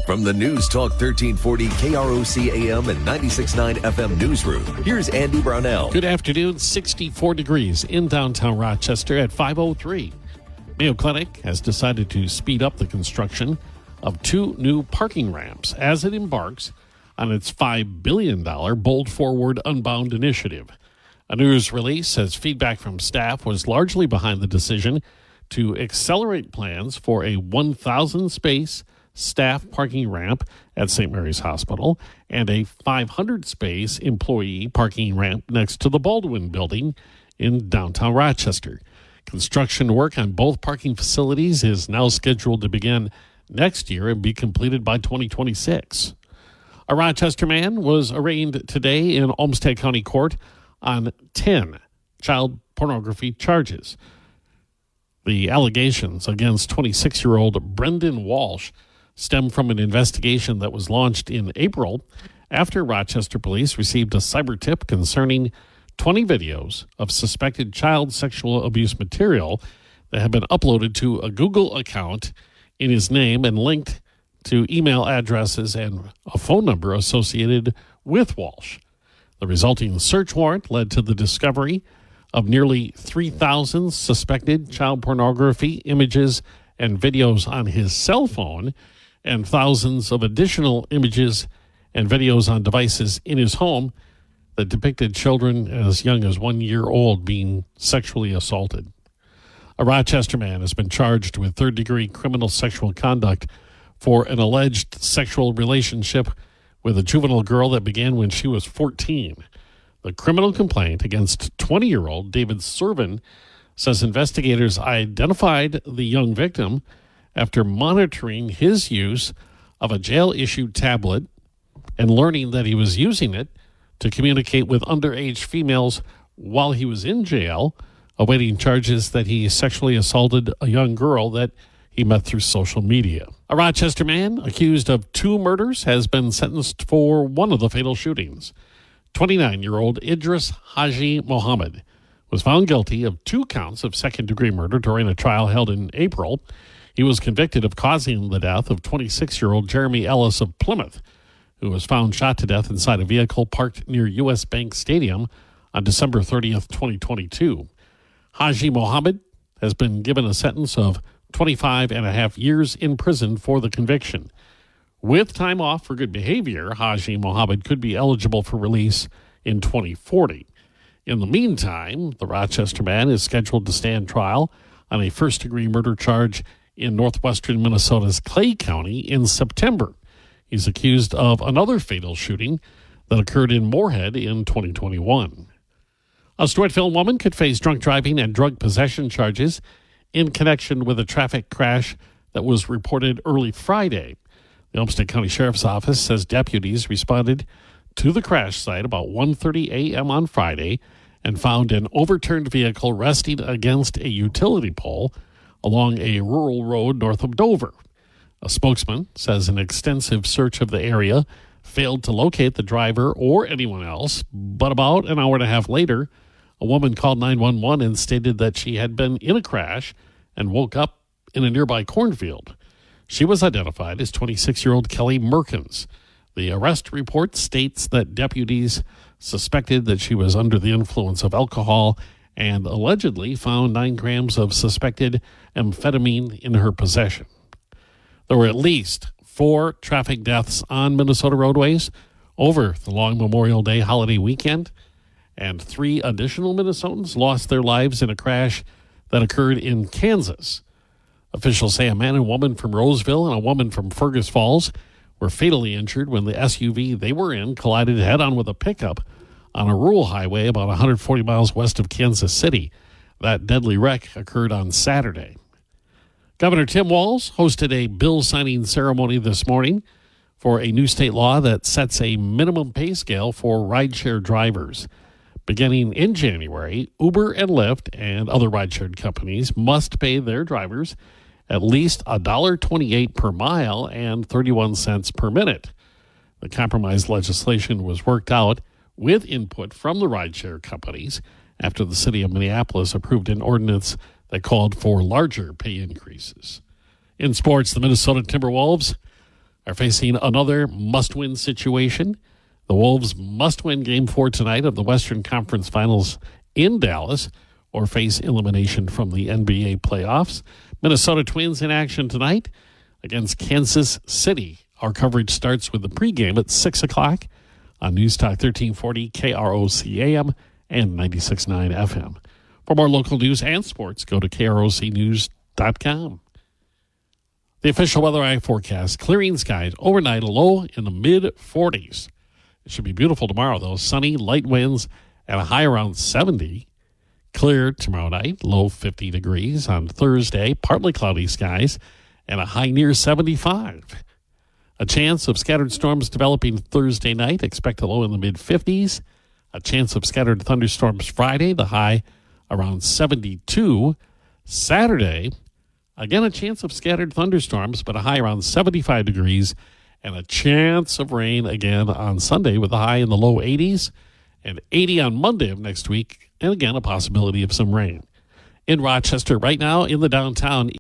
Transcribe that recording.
From the News Talk 1340 KROC-AM and 96.9 FM newsroom, here's Andy Brownell. Good afternoon. 64 degrees in downtown Rochester at 5:03. Mayo Clinic has decided to speed up the construction of 2 new parking ramps as it embarks on its $5 billion Bold Forward Unbound initiative. A news release says feedback from staff was largely behind the decision to accelerate plans for a 1,000-space staff parking ramp at St. Mary's Hospital and a 500-space employee parking ramp next to the Baldwin Building in downtown Rochester. Construction work on both parking facilities is now scheduled to begin next year and be completed by 2026. A Rochester man was arraigned today in Olmsted County Court on 10 child pornography charges. The allegations against 26-year-old Brendan Walsh stem from an investigation that was launched in April after Rochester police received a cyber tip concerning 20 videos of suspected child sexual abuse material that had been uploaded to a Google account in his name and linked to email addresses and a phone number associated with Walsh. The resulting search warrant led to the discovery of nearly 3,000 suspected child pornography images and videos on his cell phone and thousands of additional images and videos on devices in his home that depicted children as young as 1 year old being sexually assaulted. A Rochester man has been charged with third-degree criminal sexual conduct for an alleged sexual relationship with a juvenile girl that began when she was 14. The criminal complaint against 20-year-old David Servin says investigators identified the young victim after monitoring his use of a jail-issued tablet and learning that he was using it to communicate with underage females while he was in jail, awaiting charges that he sexually assaulted a young girl that he met through social media. A Rochester man accused of 2 murders has been sentenced for one of the fatal shootings. 29-year-old Idris Haji Mohammed was found guilty of 2 counts of second-degree murder during a trial held in April. He was convicted of causing the death of 26-year-old Jeremy Ellis of Plymouth, who was found shot to death inside a vehicle parked near U.S. Bank Stadium on December 30th, 2022. Haji Mohammed has been given a sentence of 25 and a half years in prison for the conviction. With time off for good behavior, Haji Mohammed could be eligible for release in 2040. In the meantime, the Rochester man is scheduled to stand trial on a first-degree murder charge in northwestern Minnesota's Clay County in September. He's accused of another fatal shooting that occurred in Moorhead in 2021. A Stewartville woman could face drunk driving and drug possession charges in connection with a traffic crash that was reported early Friday. The Olmsted County Sheriff's Office says deputies responded to the crash site about 1:30 a.m. on Friday and found an overturned vehicle resting against a utility pole along a rural road north of Dover. A spokesman says an extensive search of the area failed to locate the driver or anyone else, but about an hour and a half later, a woman called 911 and stated that she had been in a crash and woke up in a nearby cornfield. She was identified as 26-year-old Kelly Merkins. The arrest report states that deputies suspected that she was under the influence of alcohol and allegedly found 9 grams of suspected amphetamine in her possession. There were at least 4 traffic deaths on Minnesota roadways over the long Memorial Day holiday weekend, and 3 additional Minnesotans lost their lives in a crash that occurred in Kansas. Officials say a man and woman from Roseville and a woman from Fergus Falls were fatally injured when the SUV they were in collided head-on with a pickup on a rural highway about 140 miles west of Kansas City. That deadly wreck occurred on Saturday. Governor Tim Walz hosted a bill signing ceremony this morning for a new state law that sets a minimum pay scale for rideshare drivers. Beginning in January, Uber and Lyft and other rideshare companies must pay their drivers at least $1.28 per mile and 31 cents per minute. The compromise legislation was worked out with input from the rideshare companies after the city of Minneapolis approved an ordinance that called for larger pay increases. In sports, the Minnesota Timberwolves are facing another must-win situation. The Wolves must win Game 4 tonight of the Western Conference Finals in Dallas or face elimination from the NBA playoffs. Minnesota Twins in action tonight against Kansas City. Our coverage starts with the pregame at 6 o'clock on News Talk 1340 KROC-AM and 96.9 FM. For more local news and sports, go to krocnews.com. The official weather eye forecast, clearing skies, overnight a low in the mid-40s. It should be beautiful tomorrow, though. Sunny, light winds, and a high around 70. Clear tomorrow night, low 50 degrees. On Thursday, partly cloudy skies, and a high near 75. A chance of scattered storms developing Thursday night. Expect a low in the mid-50s. A chance of scattered thunderstorms Friday, the high around 72. Saturday, again, a chance of scattered thunderstorms, but a high around 75 degrees, and a chance of rain again on Sunday with a high in the low 80s, and 80 on Monday of next week, and again, a possibility of some rain. In Rochester right now, in the downtown